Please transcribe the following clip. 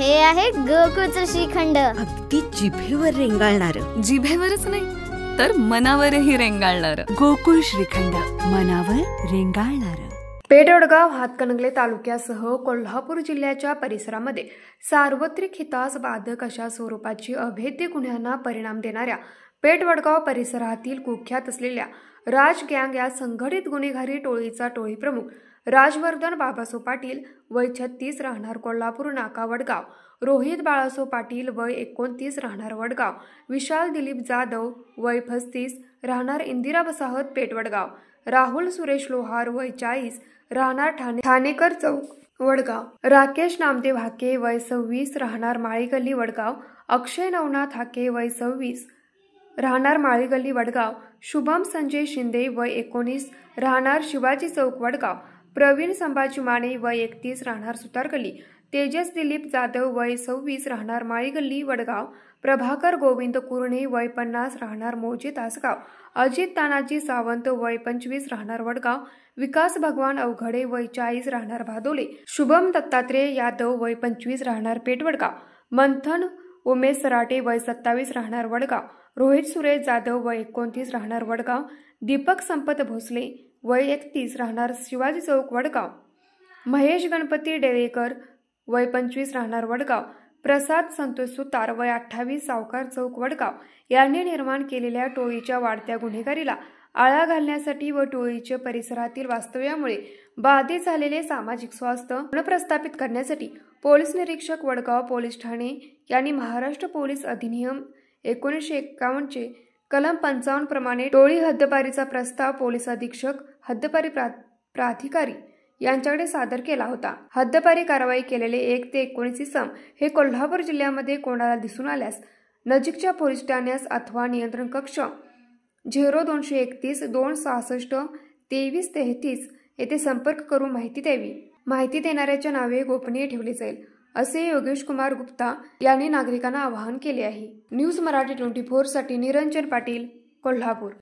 हे आहे गोकुळचं श्रीखंड, अगदी जिभेवर रेंगाळणार. जिभेवरच नाही तर मनावरही रेंगाळणार. गोकुळ श्रीखंड, मनावर रेंगाळणार. पेठवडगाव हातकणंगले तालुक्यासह कोल्हापूर जिल्ह्याच्या परिसरामध्ये सार्वत्रिक हितास बाधक अशा स्वरूपाची अभेद्य गुन्ह्यांना परिणाम देणाऱ्या पेठवडगाव परिसरातील कुख्यात असलेल्या राज गँग या संघटित गुन्हेगारी टोळीचा टोळी प्रमुख राजवर्धन बाबासो पाटील वय 36 राहणार कोल्हापूर नाका वडगाव, रोहित बाळासो पाटील वय 29 राहणार वडगाव, विशाल दिलीप जाधव वय 35 राहणार इंदिरा वसाहत पेठवडगाव, राहुल सुरेश लोहार वय 40 राहणार ठाणेकर चौक वडगाव, राकेश नामदेव हाके वय 26 राहणार माळी गल्ली वडगाव, अक्षय नवनाथ हाके वय 26 राहणार माळी गल्ली वडगाव, शुभम संजय शिंदे वय 19 राहणार शिवाजी चौक वडगाव, प्रवीण संभाजी माने वय 31 राहणार सुतार गल्ली, तेजस दिलीप जाधव वय 26 राहणार माळी गल्ली वडगाव, प्रभाकर गोविंद कुरणे वय 50 राहणार मौजे तासगाव, अजित तानाजी सावंत वय 25 राहणार वडगाव, विकास भगवान अवघडे वय 40 राहणार भादोले, शुभम दत्तात्रेय यादव वय 25 राहणार पेठवडगाव, मंथन उमेश सराटे वय 27 राहणार वडगाव, रोहित सुरेश जाधव वय 29 राहणार वडगाव, दीपक संपत भोसले वय 31 राहणार शिवाजी चौक वडगाव, महेश गणपती डेवेकर वय 25 राहणार वडगाव, प्रसाद संतोष सुतार वय 28 सावकार चौक वडगाव यांनी निर्माण केलेल्या टोळीच्या वाढत्या गुन्हेगारीला आळा घालण्यासाठी व टोळीच्या परिसरातील वास्तव्यामुळे बाधित झालेले सामाजिक स्वास्थ्य पुनर्प्रस्थापित करण्यासाठी पोलीस निरीक्षक वडगाव पोलीस ठाणे यांनी महाराष्ट्र पोलीस अधिनियम 1951 चे कलम 55 प्रमाणे टोळी हद्दपारीचा प्रस्ताव पोलीस अधीक्षक हद्दपारी प्राधिकारी यांच्याकडे सादर केला होता. हद्दपारी कारवाई केलेले 1 ते 19 इसम हे कोल्हापूर जिल्ह्यामध्ये कोणाला दिसून आल्यास नजीकच्या पोलीस ठाण्यास अथवा नियंत्रण कक्ष 0231 266 2333 येथे संपर्क करून माहिती द्यावी. माहिती देणाऱ्याच्या नावे गोपनीय ठेवले जाईल असे योगेश कुमार गुप्ता यांनी नागरिकांना आवाहन केले आहे. न्यूज मराठी 24 साठी निरंजन पाटील, कोल्हापूर.